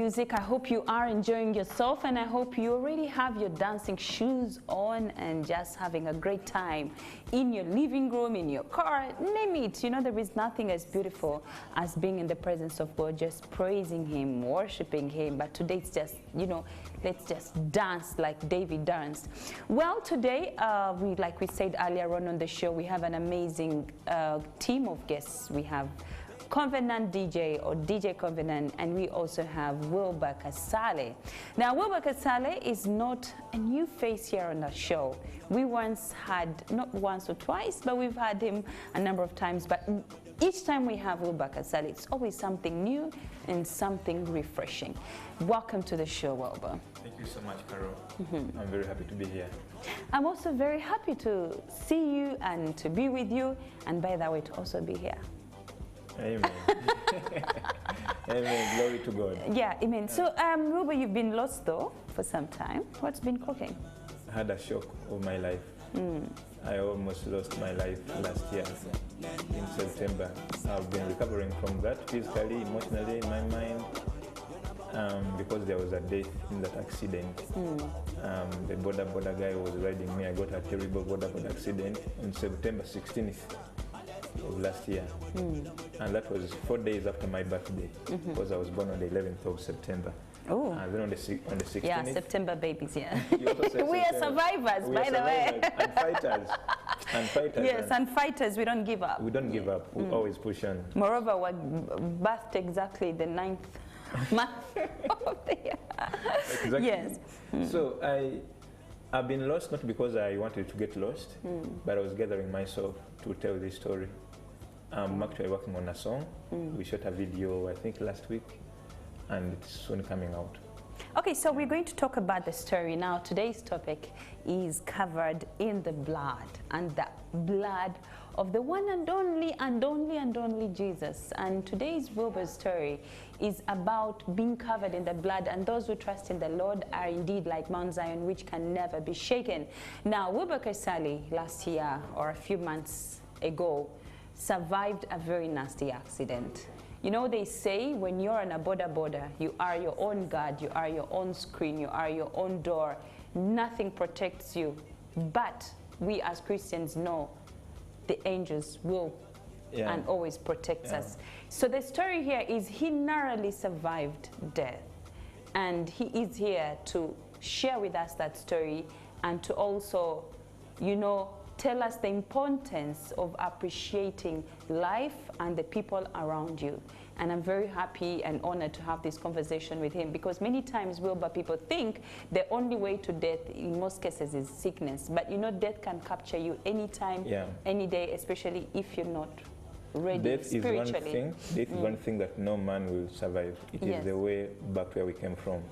music. I hope you are enjoying yourself, and I hope you already have your dancing shoes on and just having a great time in your living room, in your car, name it. You know, there is nothing as beautiful as being in the presence of God, just praising Him, worshiping Him. But today it's just, you know, let's just dance like David danced. Well, today, like we said earlier on the show, we have an amazing team of guests. We have Covenant DJ or DJ Covenant, and we also have Wilber Kasaale. Now, Wilber Kasaale is not a new face here on the show. We once had, not once or twice, but we've had him a number of times. But each time we have Wilber Kasaale, it's always something new and something refreshing. Welcome to the show, Wilber. Thank you so much, Carol. I'm very happy to be here. I'm also very happy to see you and to be with you, and by the way, to also be here. Amen. Amen. Glory to God. Yeah, amen. So, Wilber, you've been lost though for some time. What's been cooking? I had a shock of my life. I almost lost my life last year in September. I've been recovering from that physically, emotionally, in my mind, because there was a death in that accident. The border guy was riding me. I got a terrible border accident on September 16th. Of last year, and that was 4 days after my birthday, because I was born on the 11th of September. Oh, and then on the 16th. Yeah, September babies. Yeah, we are survivors, by the way. And fighters. And fighters. Yes, and fighters. We don't give up. We don't give up. We always push on. Moreover, we're birthed exactly the 9th month of the year. Exactly. Yes. So I've been lost not because I wanted to get lost, but I was gathering myself to tell this story. I'm actually working on a song. We shot a video, I think, last week, and it's soon coming out. Okay, so we're going to talk about the story now. Today's topic is covered in the blood, and the blood of the one and only Jesus. And today's Wilber's story is about being covered in the blood, and those who trust in the Lord are indeed like Mount Zion, which can never be shaken. Now, Wilber Kasaale last year, or a few months ago, survived a very nasty accident. You know, they say when you're on a border, you are your own guard, you are your own screen, you are your own door. Nothing protects you. But we as Christians know the angels will and always protects us. So the story here is he narrowly survived death. And he is here to share with us that story and to also, you know, tell us the importance of appreciating life and the people around you. And I'm very happy and honored to have this conversation with him, because many times, Wilber, people think the only way to death in most cases is sickness. But you know, death can capture you anytime, any day, especially if you're not ready spiritually. Death is one thing that no man will survive. It is the way back where we came from.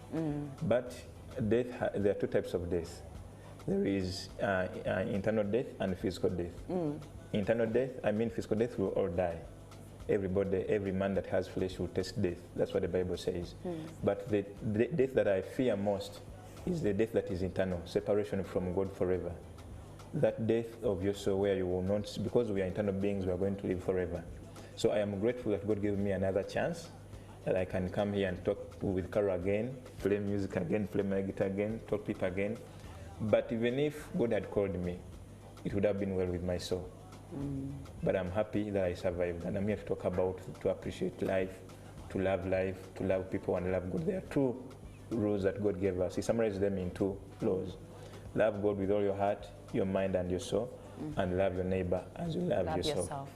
But death, there are two types of death. There is internal death and physical death. Internal death, I mean physical death, will all die. Everybody, every man that has flesh will taste death. That's what the Bible says. But the death that I fear most is the death that is internal, separation from God forever. That death of your soul where you will not, because we are internal beings, we are going to live forever. So I am grateful that God gave me another chance, that I can come here and talk with Carol again, play music again, play my guitar again, talk to people again. But even if God had called me, it would have been well with my soul. But I'm happy that I survived, and I'm here to talk about, to appreciate life, to love people, and love God. There are two rules that God gave us. He summarized them in two laws. Love God with all your heart, your mind, and your soul, and love your neighbor as you love yourself.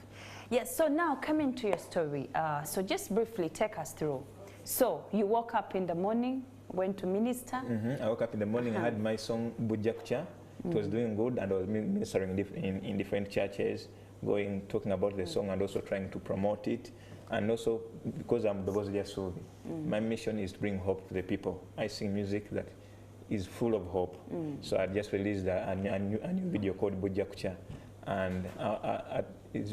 Yes, so now coming to your story, so just briefly take us through. So you woke up in the morning, went to minister? I woke up in the morning, I had my song Bujakucha. It was doing good, and I was ministering in different churches, talking about the song and also trying to promote it. And also, because I'm the boss of my mission is to bring hope to the people. I sing music that is full of hope. So I just released a new video called Bujakucha. And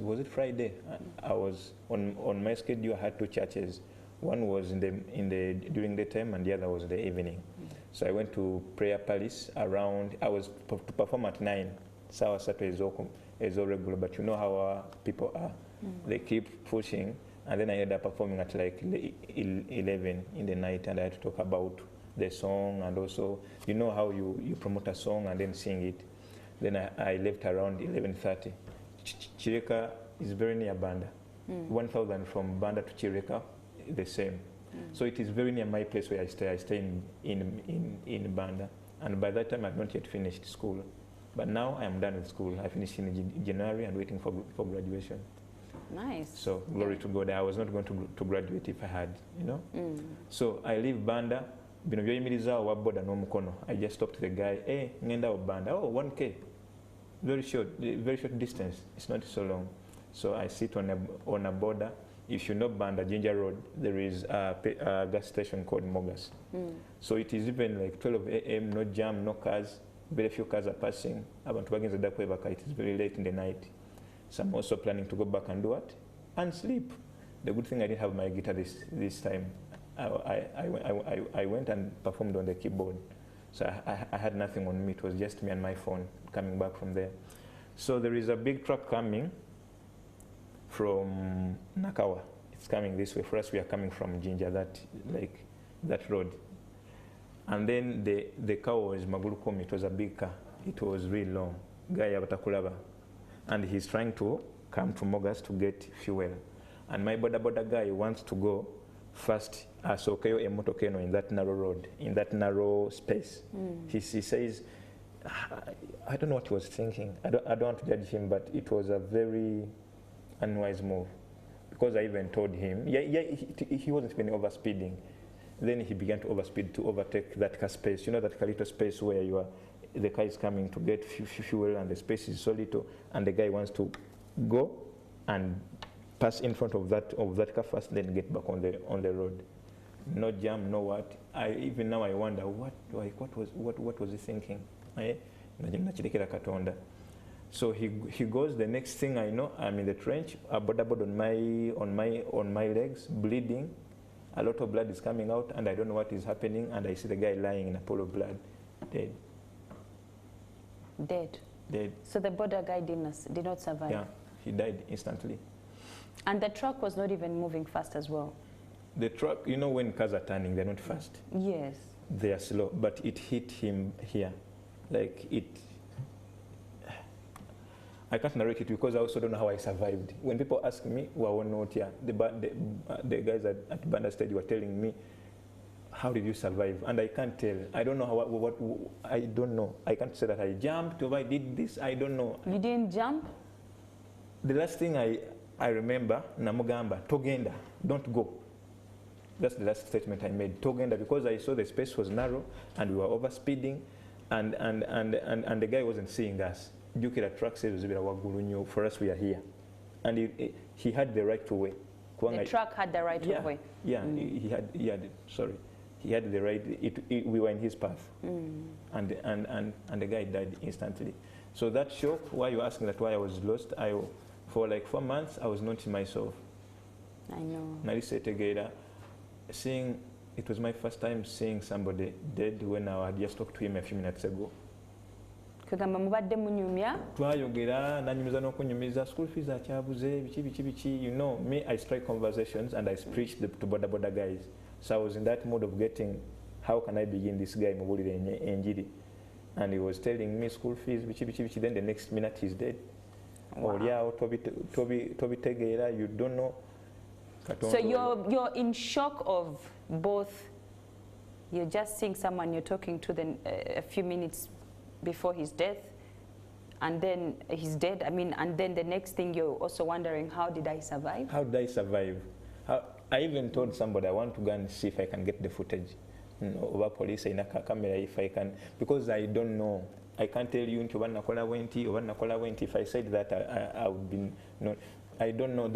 was it Friday? I was on my schedule. I had two churches. One was during the time, and the other was in the evening. So I went to Prayer Palace around. I was to perform at 9. Sawa Sato is all regular, but you know how our people are. They keep pushing. And then I ended up performing at like 11 in the night, and I had to talk about the song, and also, you know how you promote a song and then sing it. Then I left around 11:30. Chireka is very near Banda. 1,000 from Banda to Chireka, the same. So it is very near my place where I stay. I stay in Banda. And by that time, I've not yet finished school. But now I am done with school. I finished in January and waiting for graduation. Nice. So glory to God. I was not going to graduate if I had, you know. So I leave Banda. Bino byoyimiriza wa boda n'omukono. I just stopped the guy. Hey, ngenda wa Banda. Oh, 1K. Very short distance. It's not so long. So I sit on a border. If you know Banda, Ginger Road, there is a gas station called Mogas. So it is even like 12 a.m., no jam, no cars. Very few cars are passing. It is very late in the night. So I'm also planning to go back and do what? And sleep. The good thing I didn't have my guitar this time. I went and performed on the keyboard. So I had nothing on me. It was just me and my phone coming back from there. So there is a big truck coming from Nakawa. It's coming this way. For us, we are coming from Jinja, that road. And then the car was Magulukomi. It was a big car. It was really long. Guy Abatakulaba. And he's trying to come to Mogas to get fuel. And my boda guy wants to go first Sokeyo Emotokeno in that narrow road, in that narrow space. He says, I don't know what he was thinking. I don't want to judge him, but it was a very unwise move. Because I even told him, he wasn't even overspeeding. Then he began to overspeed to overtake that car space. You know that little space where the car is coming to get fuel and the space is so little, and the guy wants to go and pass in front of that car first, then get back on the road. No jam, no what. Even now I wonder what was he thinking? So he goes. The next thing I know, I'm in the trench, a board on my legs, bleeding. A lot of blood is coming out, and I don't know what is happening. And I see the guy lying in a pool of blood, dead. Dead. So the border guy did not survive? Yeah, he died instantly. And the truck was not even moving fast as well? The truck, you know when cars are turning, they're not fast. Yes. They are slow, but it hit him here. Like it, I can't narrate it because I also don't know how I survived. When people ask me, the guys at Banda Stadium were telling me, how did you survive? And I can't tell. I don't know I don't know. I can't say that I jumped or I did this. I don't know. You didn't jump? The last thing I remember, Namugamba, Togenda, don't go. That's the last statement I made. Togenda, because I saw the space was narrow and we were overspeeding, and the guy wasn't seeing us. Jukira truck says, for us we are here. And he had the right to wait. The truck had the right to wait. Yeah, he had the right. We were in his path, and the guy died instantly. So that shock, why you asking that why I was lost, for like 4 months I was not myself. I know. It was my first time seeing somebody dead when I had just talked to him a few minutes ago. Twayogera nanyumiza n'okunyumiza school fees akyabuze biki. You know me, I strike conversations and I preach to boda guys. So I was in that mode of getting, how can I begin this guy mubulire enjiri? And he was telling me school fees biki. Then the next minute he's dead. Wow. Toby Tegera, you don't know. So you're in shock of both. You're just seeing someone you're talking to a few minutes before his death, and then he's dead. And then the next thing you're also wondering, how did I survive? How did I survive? I even told somebody I want to go and see if I can get the footage over police in a camera if I can, because I don't know. I can't tell you into if I said that I would be no. I don't know.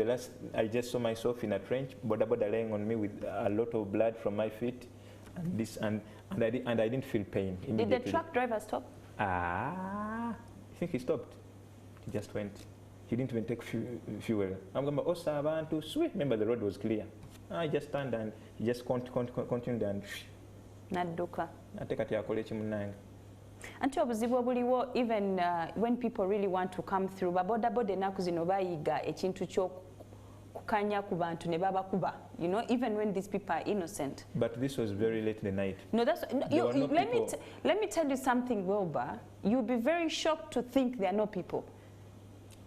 I just saw myself in a trench, boda laying on me with a lot of blood from my feet, and I didn't feel pain immediately. Did the truck driver stop? I think he stopped. He just went. He didn't even take fuel. I'm going to sweet. Remember the road was clear. I just turned and he just continued and Naduka. Anti obuzibu obuliwo, even when people really want to come through, baboda enaku zino bayiga ekintu kukanya ku bantu ne babakuba, you know, even when these people are innocent. But this was very late in the night. No, that's let me tell you something, Wilber. You'll be very shocked to think there are no people.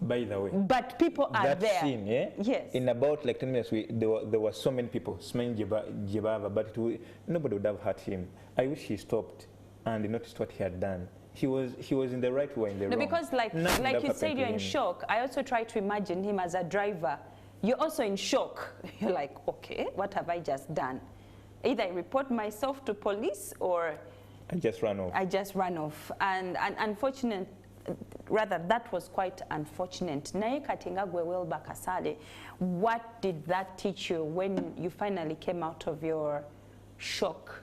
By the way, but people are that there. Scene, yeah? Yes. In about like 10 minutes, there were so many people smelling Jibava, but nobody would have hurt him. I wish he stopped and noticed what he had done. He was in the right way, in the wrong. No, because like you said, you're in shock. I also try to imagine him as a driver. You're also in shock. You're like, okay, what have I just done? Either I report myself to police or I just ran off. I just ran off. And unfortunate, rather, that was quite unfortunate. Naye katinga gwe Wilber Kasaale, what did that teach you when you finally came out of your shock?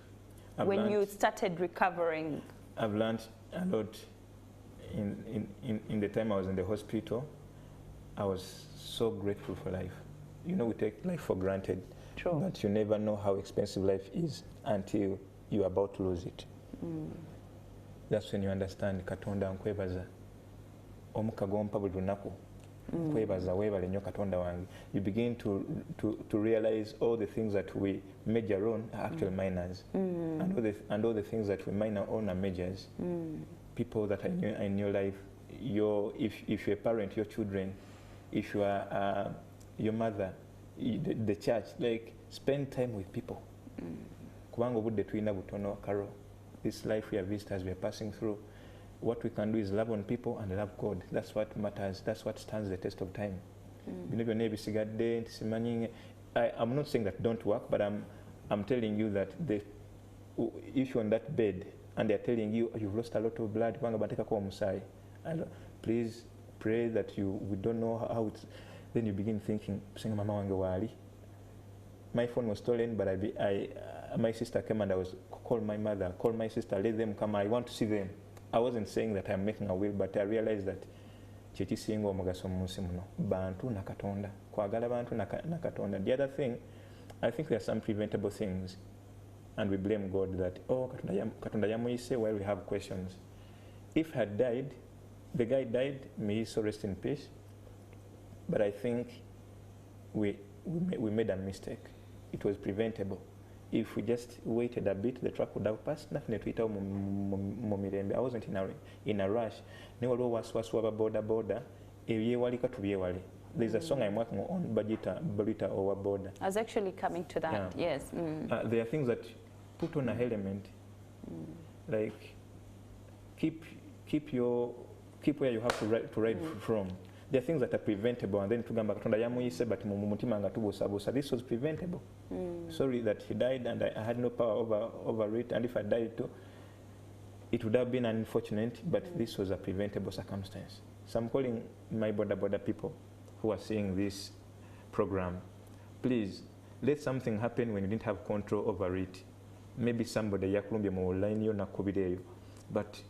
When you started recovering? I've learned a lot in the time I was in the hospital. I was so grateful for life. You know, we take life for granted. True. But you never know how expensive life is until you're about to lose it. That's when you understand Katonda nkwebaza omukago mpa buli lunaku nkwebaza weebale nnyo Katonda wange. You begin to realize all the things that we major on are actual minors, and all the things that we minor on are majors. People that are in your life, if you're a parent, your children, if you are your mother, the church, like spend time with people. Kubanga obudde tulina butono, Carol. This life we are visitors, we are passing through. What we can do is love on people and love God. That's what matters. That's what stands the test of time. I'm not saying that don't work, but I'm telling you that if you're on that bed and they're telling you you've lost a lot of blood, please pray that we don't know how it's. Then you begin thinking, my phone was stolen, but my sister came and I was call my mother, call my sister, let them come. I want to see them. I wasn't saying that I'm making a will, but I realized that chekisinga omugaso munsi muno bantu na Katonda, kwagala bantu na Katonda. The other thing, I think there are some preventable things, and we blame God that Katonda yamuyise while we have questions. If had died, the guy died, may he so rest in peace. But I think we made a mistake. It was preventable. If we just waited a bit, the truck would have passed. Nothing to it. I wasn't in a rush. There's a song I'm working on, Barita over border. I was actually coming to that. Yeah. Yes. There are things that put on a element, like keep where you have to ride from. There are things that are preventable, and then tugamba Katonda yamuyise but mumutima nga tubusabusa. This was preventable. Sorry that he died and I had no power over it, and if I died too, it would have been unfortunate, but this was a preventable circumstance. So I'm calling my border people who are seeing this program, please let something happen when you didn't have control over it. Maybe somebody yakulumbye mu line yo nakubireyo, but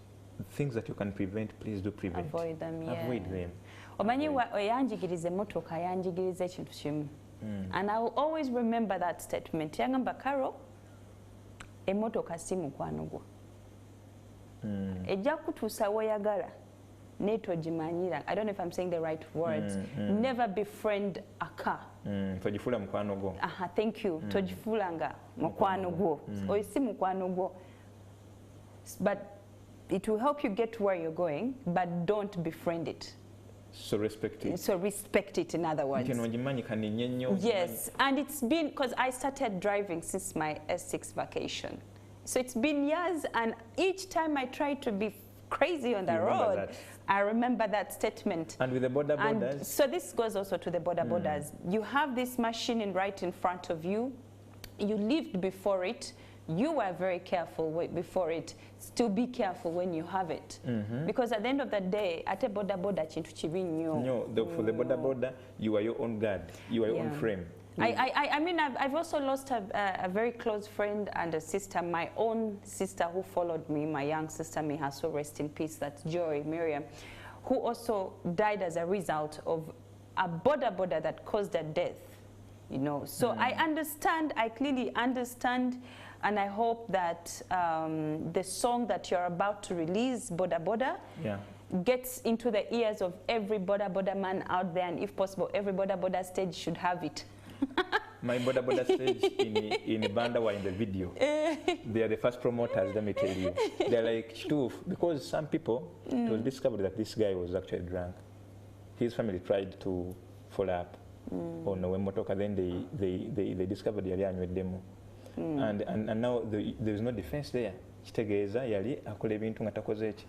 things that you can prevent, please do prevent. Avoid them. Yeah. Avoid them. Omanyi yanjigirize motoka yanjigirize ekintu kimu. And I will always remember that statement. Yangamba Carol, emotoka si mukwano gwo. Ejja kutuusa woyagala netogimanyira. I don't know if I'm saying the right words. Never befriend a car. Tojifula mukwano gwo. Thank you. Tojifulanga mukwano gwo. Oyo si mukwano gwo. But it will help you get to where you're going, but don't befriend it. So respect it. So respect it, in other words. Yes, and it's been, because I started driving since my S6 vacation. So it's been years, and each time I try to be crazy on the road, I remember that statement. And with the borders? And so this goes also to the borders. You have this machine right in front of you. You lived before it. You were very careful before it. Still be careful when you have it. Because at the end of the day, at a border chintu chibi nnyo. No, for the border, you are your own guard. You are your own frame. I mean, I've also lost a very close friend and a sister, my own sister who followed me, my young sister, may her soul rest in peace, that's Joy, Miriam, who also died as a result of a border that caused her death. You know, so I understand, I clearly understand. And I hope that the song that you're about to release, Boda Boda, gets into the ears of every boda man out there, and if possible, every boda stage should have it. My boda stage in Banda were in the video. They are the first promoters, let me tell you. They're like, Shtuf, because some people, it was discovered that this guy was actually drunk. His family tried to follow up on Wemotoka, then they discovered yali anywedemu. And now there is no defense there. Kitegeeza yali akola ebintu nga takoze ki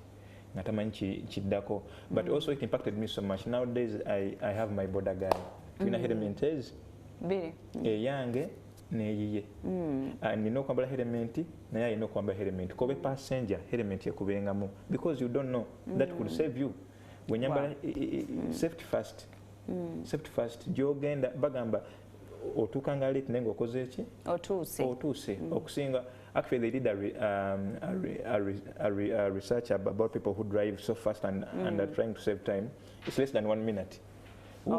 nga tamanyi kiddako. But also it impacted me so much. Nowadays I have my border guy. Tulina helmet is eyange neyiye. Nina okwambala helmet naye alina okwambala helmet. Kobe passenger helmet yekubengamu because you don't know that could save you. When yambala safety first. Safety first. Gyogenda bagamba otukanga late nengo okoze ki otuuse okusinga. Actually, they did a research about people who drive so fast and are trying to save time. It's less than 1 minute. So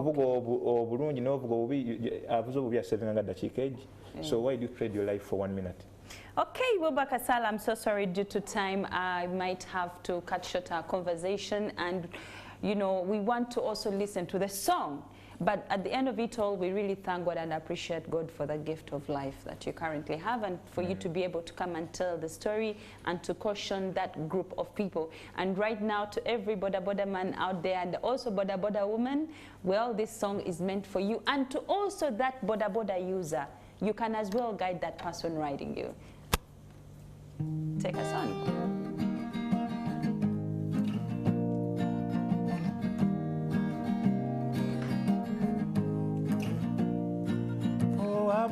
why do you trade your life for 1 minute? Okay, Wilber Kasaale, I'm so sorry, due to time, I might have to cut short our conversation, and you know, we want to also listen to the song. But at the end of it all, we really thank God and appreciate God for the gift of life that you currently have, and for you to be able to come and tell the story and to caution that group of people. And right now, to every boda man out there and also boda woman, well, this song is meant for you. And to also that boda user, you can as well guide that person riding you. Take us on.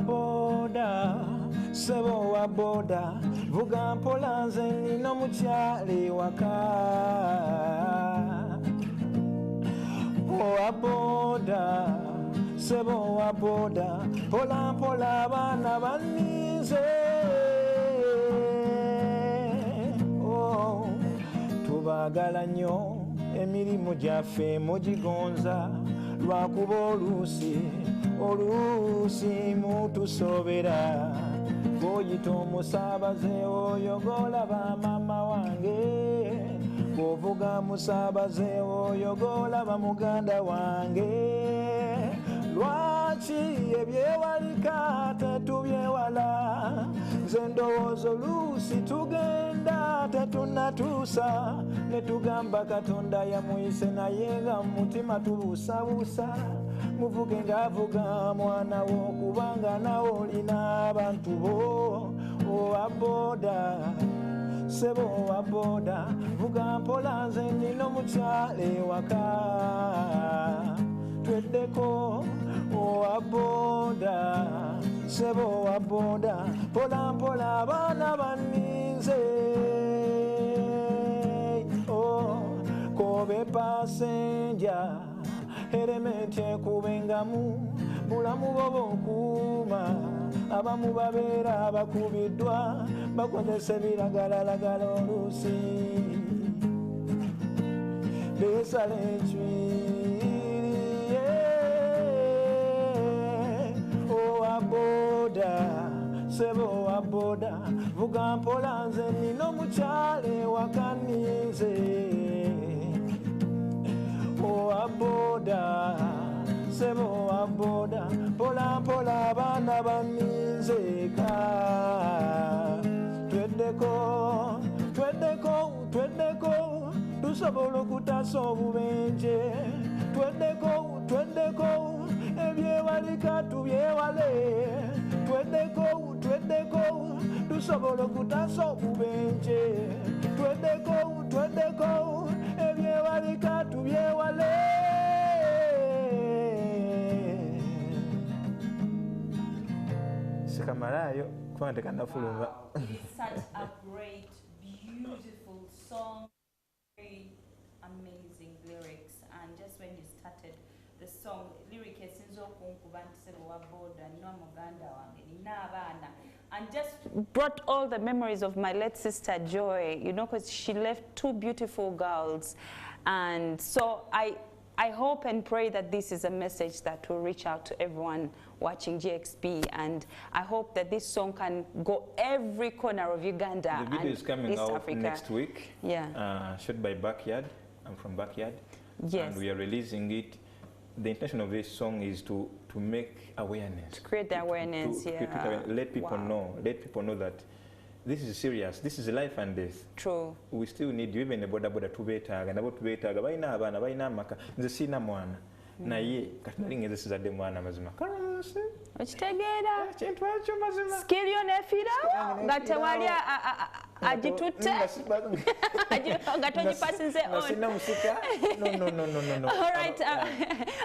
Boda, sebo wa boda, vuga mpola nze nino mukyale waka. Wa boda, sebo wa boda, pola mpola abana bannize. Oh, tubagala nnyo emirimu gyaffe mugigonza lwakuba oluusi mutusobera bw'oyita omusaabaze oyo golaba mama wange bw'ovuga musaabaze oyo golaba muganda wange lwaki ebyewalika tetubyewala nze ndowooza oluusi tugenda tetunatuusa ne tugamba Katonda yamuyise naye nga mu mutima tubuusabuusa muvuge ng'avuga mwana wo kubanga nawe olina abantu bo. Owa boda sebo owa boda vuga mpola nze nina omukyale waka tweddeko. Owa boda sebo owa boda pola mpola abaana banninze. Kobe passenger helmet ekubengamu bulamu bwo okuuma abamu babeera bakubiddwa bakozesa ebiragalalagala oluusi beesala enjwiri. Owa boda sebo owa boda vuga mpola nze nina omukyale wakanninze. Owa boda sebo owa boda pola mpola abaana banninzeka. Tweddeko tusobola okutaasa obubenje. Tweddeko ebyewalika tubyewale. Tweddeko tusobola okutaasa obubenje. Tweddeko ebyewalika tubyewale. Sikamalayo kwante kanafuluma. It's such a great, beautiful song, very amazing lyrics, and just when you started the song, lyric esinzo okunkuba nti sebo wa boda nina muganda wange nina abaana, and just brought all the memories of my late sister Joy, you know, because she left 2 beautiful girls. And so I hope and pray that this is a message that will reach out to everyone watching GXP, and I hope that this song can go every corner of Uganda. The video and is coming East out Africa next week. Yeah. Shot by Backyard. I'm from Backyard. Yes. And we are releasing it. The intention of this song is to make awareness. To create the awareness, yeah. Let people know. Let people know that this is serious. This is life and death. True. We still need you. Even boda tubetaga nabo tubetaga bayina abana bayina amaka nze sina mwana naye kati nalinga ezisizadde mwana mazima karonse okitegeera kintu akyo mazima skill yo nefira nga tewali agitutte nga togipasinze on. No. All right,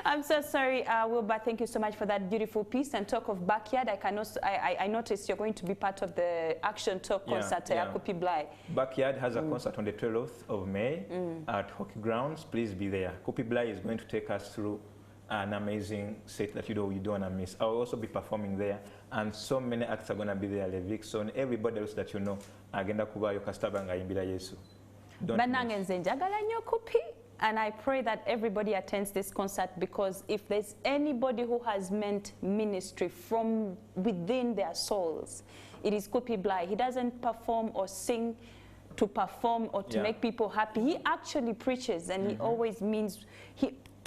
I'm so sorry, Wilber. Thank you so much for that beautiful piece and talk of Backyard. I noticed you're going to be part of the Action Talk concert at Kopi Blai. Backyard has a concert on the 12th of May at Hockey Grounds. Please be there. Kopi Blai is going to take us through an amazing set that you don't want to miss. I'll also be performing there, and so many acts are going to be there. Levikson, everybody else that you know, agenda kubayo kastabanga imbira Yesu. Banange nze njagala nnyo Kopi, and I pray that everybody attends this concert, because if there's anybody who has meant ministry from within their souls, it is Kopi Blai. He doesn't perform or sing to perform or to make people happy. He actually preaches, and he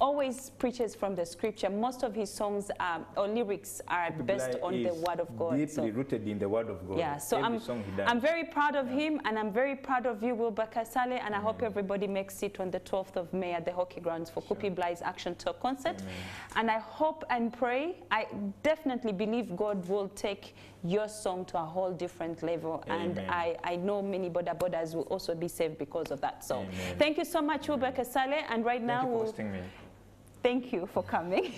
always preaches from the scripture. Most of his songs or lyrics are based on the word of God. Deeply rooted in the word of God. Yeah, so I'm very proud of him, and I'm very proud of you, Wilber Kasaale, and I hope everybody makes it on the 12th of May at the Hockey Grounds for Kopi Blai's Action Talk concert. And I hope and pray, I definitely believe God will take your song to a whole different level. And I know many bodas will also be saved because of that song. Thank you so much, Wilber Kasaale, and right now Thank you for hosting me. Thank you for coming.